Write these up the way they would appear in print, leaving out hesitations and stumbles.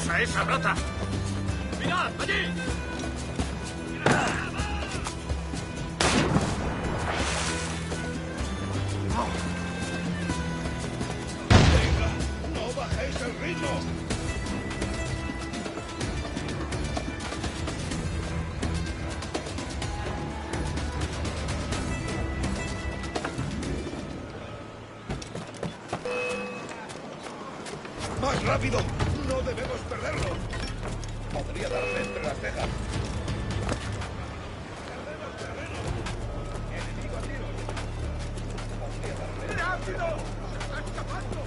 ¡Vamos a esa rata! ¡Mirad, allí! ¡Venga! ¡No bajéis el ritmo! ¡Más rápido! ¡No debemos perderlo! Podría darle entre las cejas. ¡Perdemos terreno! ¡Enemigo a tiro! ¡Podría darle! ¡Rápido! ¡Está escapando!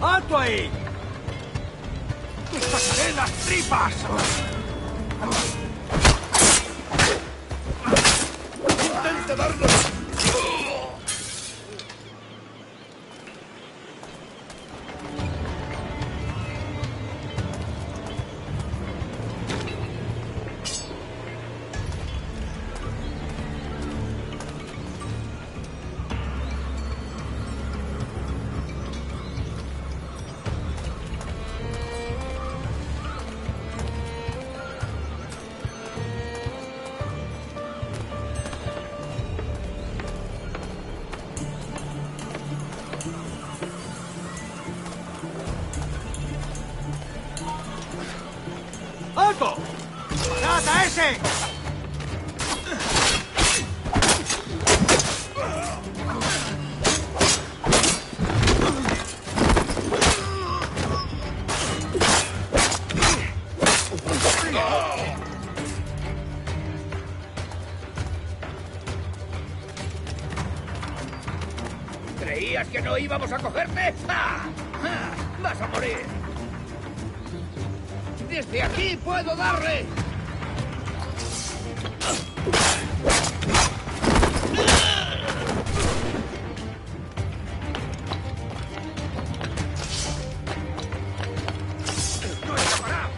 ¡Alto ahí! ¡Te sacaré las tripas! ¡Intenta darnos! ¡Alto! ¡Parad a ese! ¿Creías que no íbamos a cogerte? ¡Ah! ¡Ah! ¡Vas a morir! ¡Desde aquí puedo darle! ¡No escapará!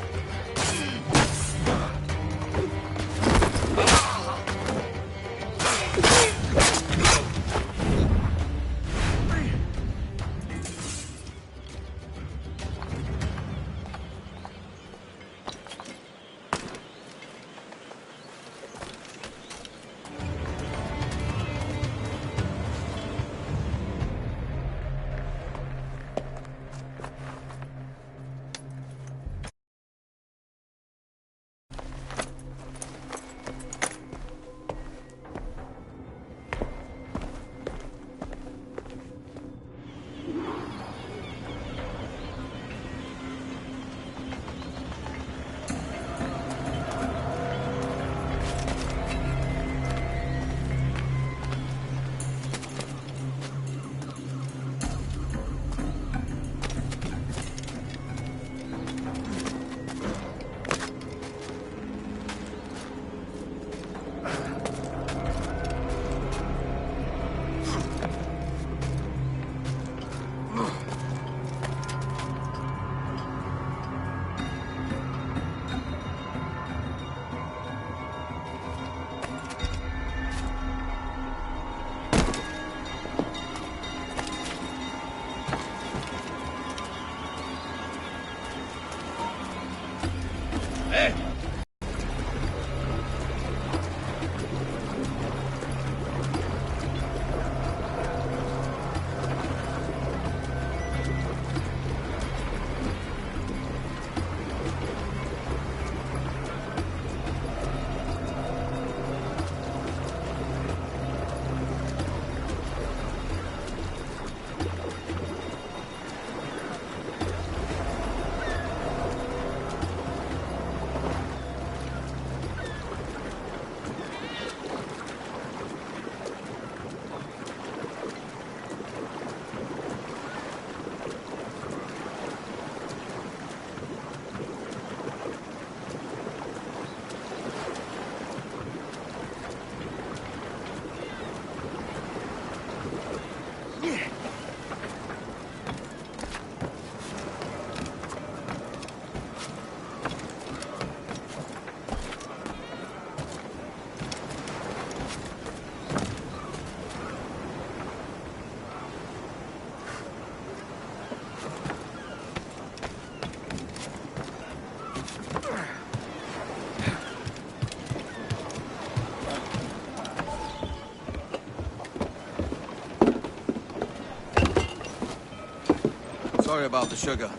Sorry about the sugar.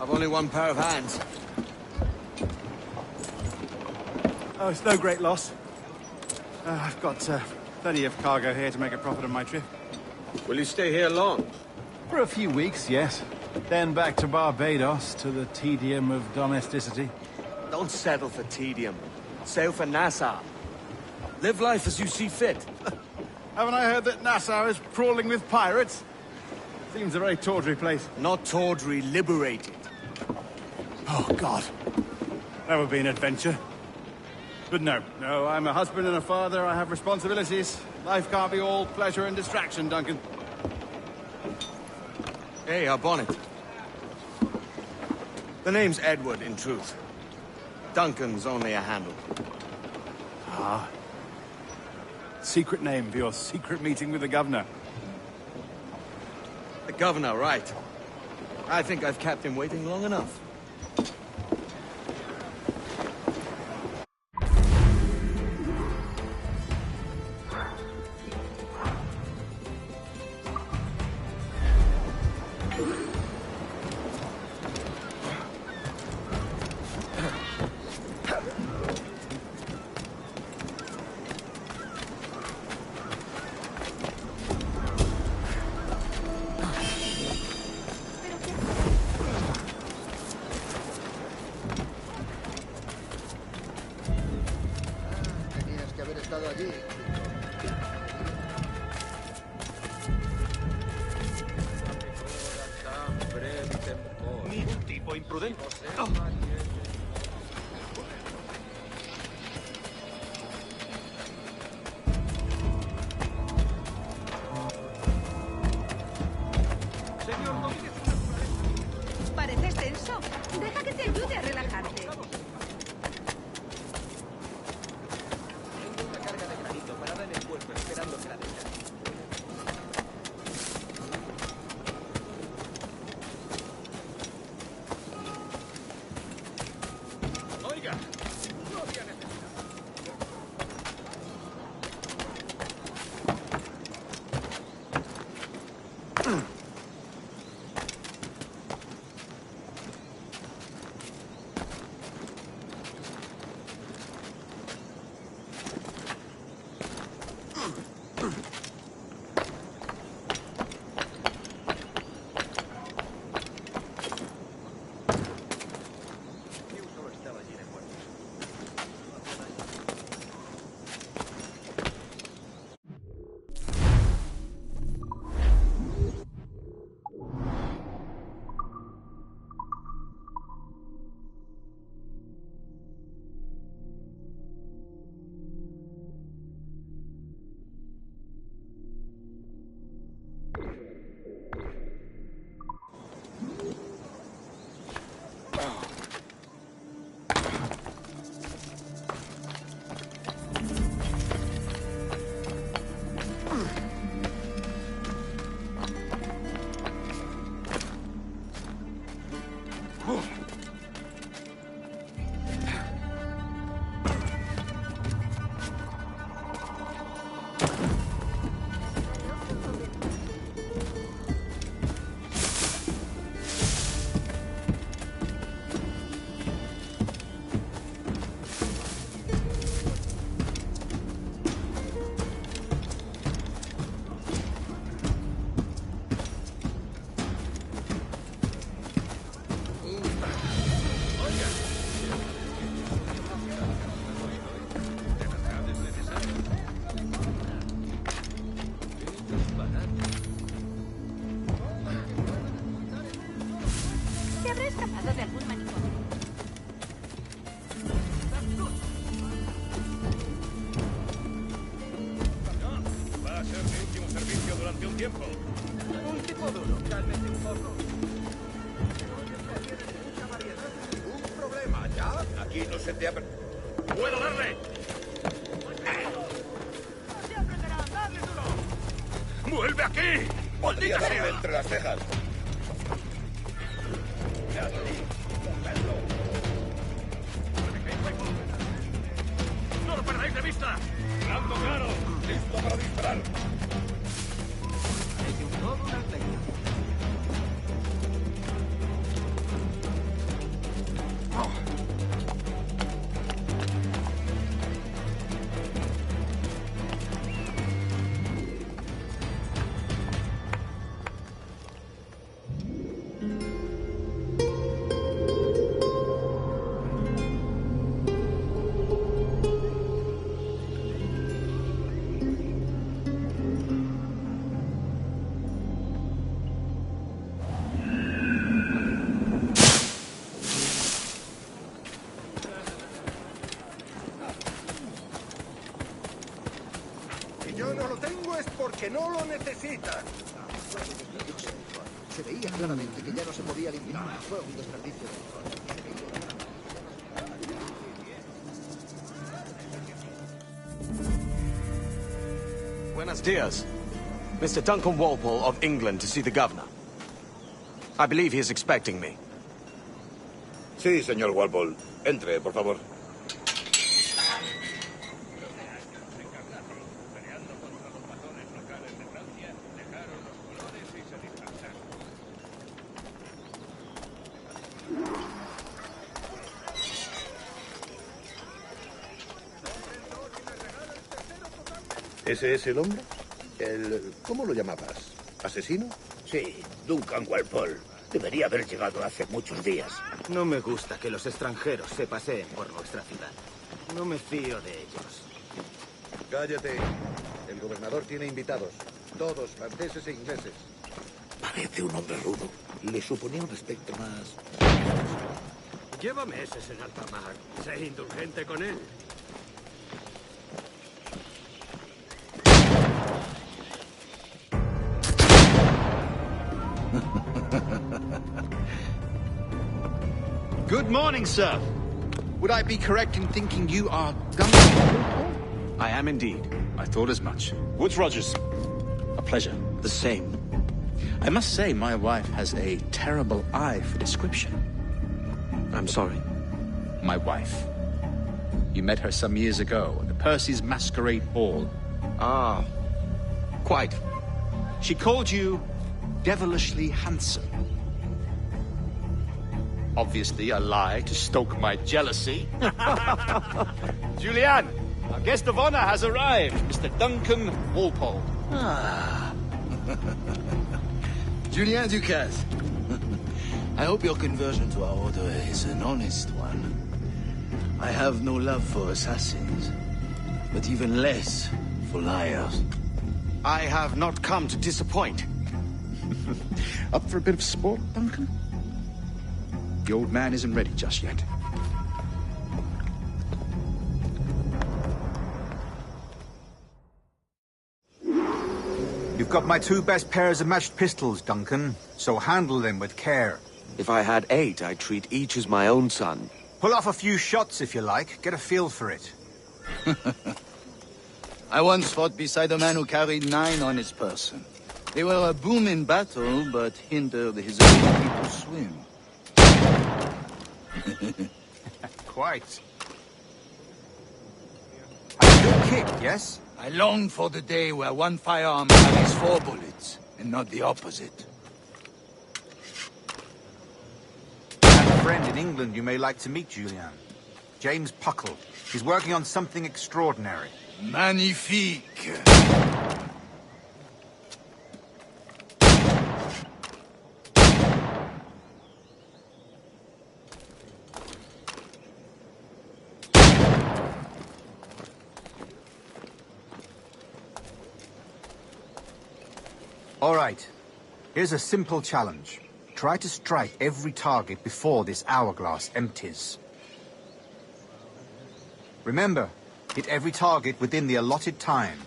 I've only one pair of hands. Oh, it's no great loss. I've got plenty of cargo here to make a profit on my trip. Will you stay here long? For a few weeks, yes. Then back to Barbados, to the tedium of domesticity. Don't settle for tedium. Sail for Nassau. Live life as you see fit. Haven't I heard that Nassau is crawling with pirates? Seems a very tawdry place. Not tawdry, liberated. Oh, God. That would be an adventure. But no, I'm a husband and a father. I have responsibilities. Life can't be all pleasure and distraction, Duncan. Hey, our bonnet. The name's Edward, in truth. Duncan's only a handle. Ah. Secret name for your secret meeting with the governor. The governor, right. I think I've kept him waiting long enough. estado allí. Ningún tipo imprudente. Pareces tenso. Deja que te ayude a relajarte. Tengo una carga de granito parada en el puerto esperando que la descargue. Oiga, no había necesidad. Te habrá escapado de algún manicomio. Va a ser mi último servicio durante un tiempo. Un tipo duro, cálmese un poco. ¿Un problema ya? Aquí no se te ha... ¡Puedo darle! ¡Vuelve aquí! ¡Maldita sea! Entre las cejas. ¡No lo perdáis de vista! ¡Blanco claro! ¡Listo para disparar! Si yo no lo tengo es porque no lo necesitas. Se veía claramente que ya no se podía limpiar. Fue un desperdicio de alcohol. Buenos dias. Mr. Duncan Walpole of England to see the governor. I believe he is expecting me. Sí, señor Walpole. Entre, por favor. ¿Ese es el hombre? ¿Cómo lo llamabas? ¿Asesino? Sí, Duncan Walpole. Debería haber llegado hace muchos días. No me gusta que los extranjeros se paseen por nuestra ciudad. No me fío de ellos. Cállate. El gobernador tiene invitados. Todos franceses e ingleses. Parece un hombre rudo. Le suponía un aspecto más... Lleva meses en alta mar. Sé indulgente con él. Good morning, sir. Would I be correct in thinking you are Duncan? I am indeed. I thought as much. Woods Rogers. A pleasure. The same. I must say, my wife has a terrible eye for description. I'm sorry. My wife. You met her some years ago at the Percy's Masquerade Ball. Ah, quite. She called you devilishly handsome. Obviously a lie to stoke my jealousy. Julianne, our guest of honor has arrived, Mr. Duncan Walpole. Ah. Julien Ducasse. I hope your conversion to our order is an honest one. I have no love for assassins, but even less for liars. I have not come to disappoint. Up for a bit of sport, Duncan? The old man isn't ready just yet. You've got my 2 best pairs of matched pistols, Duncan, so handle them with care. If I had 8, I'd treat each as my own son. Pull off a few shots if you like, get a feel for it. I once fought beside a man who carried 9 on his person. They were a boom in battle, but hindered his ability to swim. Quite. A good kick, yes? I long for the day where one firearm carries 4 bullets, and not the opposite. I have a friend in England you may like to meet, Julian. James Puckle. He's working on something extraordinary. Magnifique! All right. Here's a simple challenge. Try to strike every target before this hourglass empties. Remember, hit every target within the allotted time.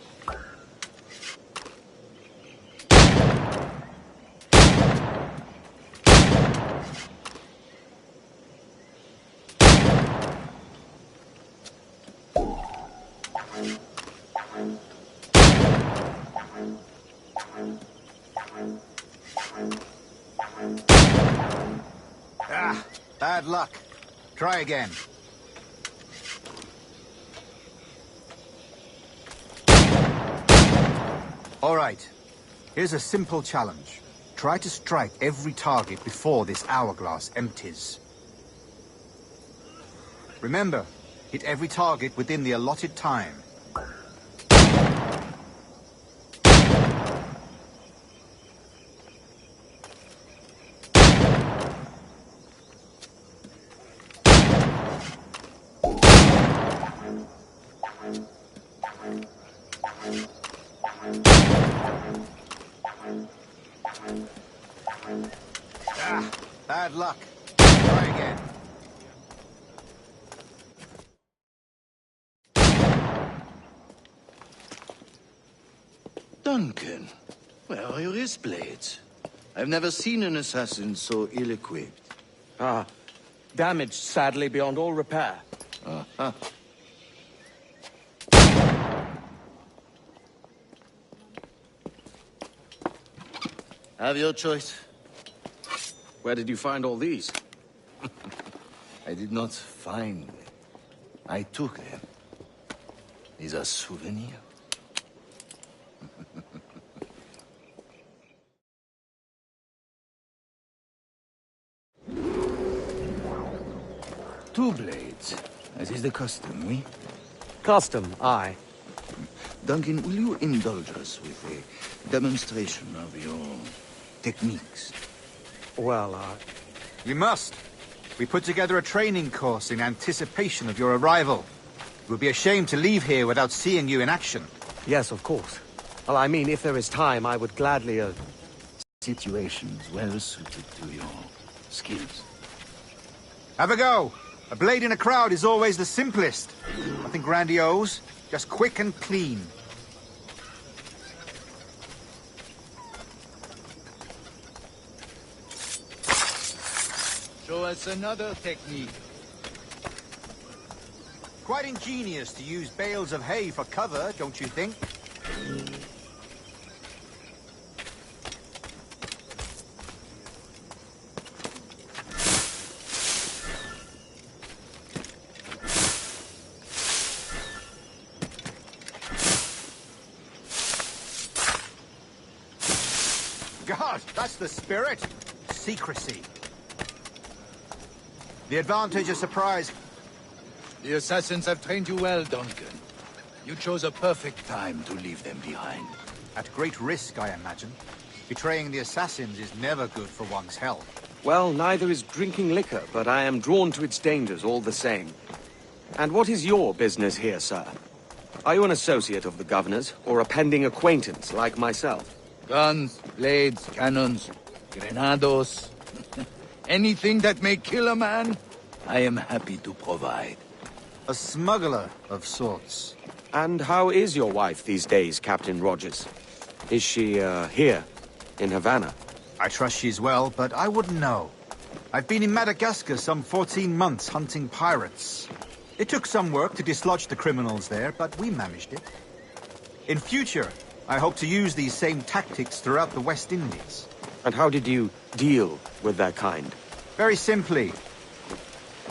Ah, bad luck. Try again. All right. Here's a simple challenge. Try to strike every target before this hourglass empties. Remember, hit every target within the allotted time. Ah, bad luck. Try again. Duncan, where are your wrist blades? I've never seen an assassin so ill-equipped. Ah, damaged sadly beyond all repair. Uh-huh. Have your choice. Where did you find all these? I did not find them. I took them. These are souvenirs. Two blades. As is the custom, oui? Custom, aye. Duncan, will you indulge us with a demonstration of your techniques? Well, We must. We put together a training course in anticipation of your arrival. would be a shame to leave here without seeing you in action. Yes, of course. Well, I mean, if there is time, I would gladly, Situations well suited to your skills. Have a go. A blade in a crowd is always the simplest. Nothing grandiose, just quick and clean. Show us another technique. Quite ingenious to use bales of hay for cover, don't you think? God, that's the spirit. Secrecy. The advantage of surprise. The assassins have trained you well, Duncan. You chose a perfect time to leave them behind. At great risk, I imagine. Betraying the assassins is never good for one's health. well, neither is drinking liquor, but I am drawn to its dangers all the same. And what is your business here, sir? Are you an associate of the governor's, or a pending acquaintance like myself? Guns, blades, cannons, grenados. Anything that may kill a man, I am happy to provide. A smuggler of sorts. And how is your wife these days, Captain Rogers? Is she, here, in Havana? I trust she's well, but I wouldn't know. I've been in Madagascar some 14 months hunting pirates. It took some work to dislodge the criminals there, but we managed it. In future, I hope to use these same tactics throughout the West Indies. And how did you deal with that kind? Very simply.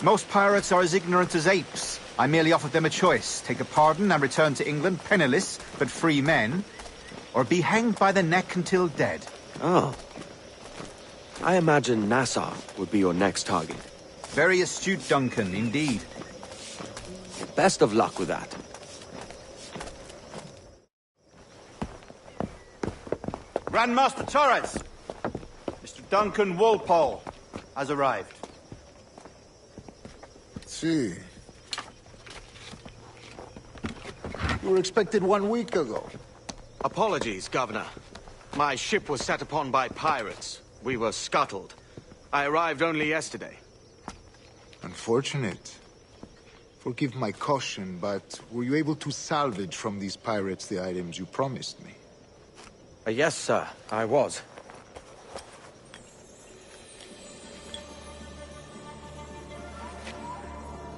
Most pirates are as ignorant as apes. I merely offered them a choice. Take a pardon and return to England penniless, but free men. Or be hanged by the neck until dead. Oh. I imagine Nassau would be your next target. Very astute, Duncan, indeed. Best of luck with that. Grandmaster Torres! Mr. Duncan Walpole has arrived. See. You were expected 1 week ago. Apologies, Governor. My ship was set upon by pirates. We were scuttled. I arrived only yesterday. Unfortunate. Forgive my caution, but were you able to salvage from these pirates the items you promised me? Yes, sir, I was.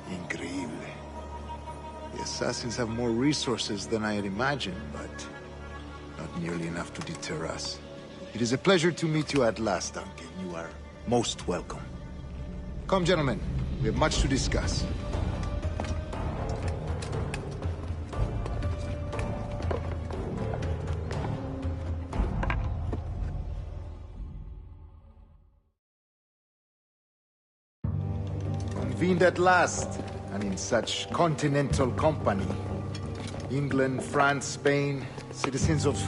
Increíble. The assassins have more resources than I had imagined, but not nearly enough to deter us. It is a pleasure to meet you at last, Duncan. You are most welcome. Come, gentlemen. We have much to discuss. Convened at last, and in such continental company. England, France, Spain, citizens of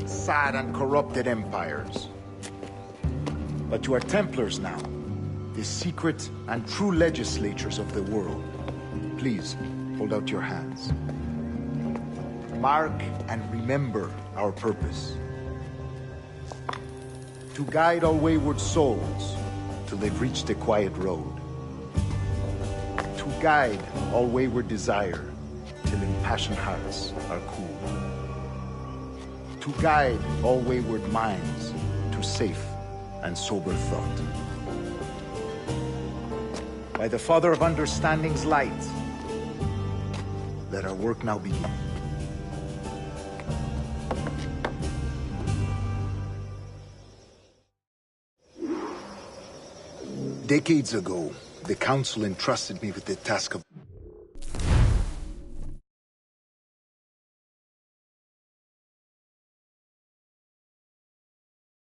sad and corrupted empires. But you are Templars now, the secret and true legislators of the world. Please, hold out your hands. Mark and remember our purpose. To guide all wayward souls till they've reached the quiet road. To guide all wayward desire till impassioned hearts are cool. To guide all wayward minds to safe and sober thought. By the Father of Understanding's light, let our work now begin. Decades ago, the Council entrusted me with the task of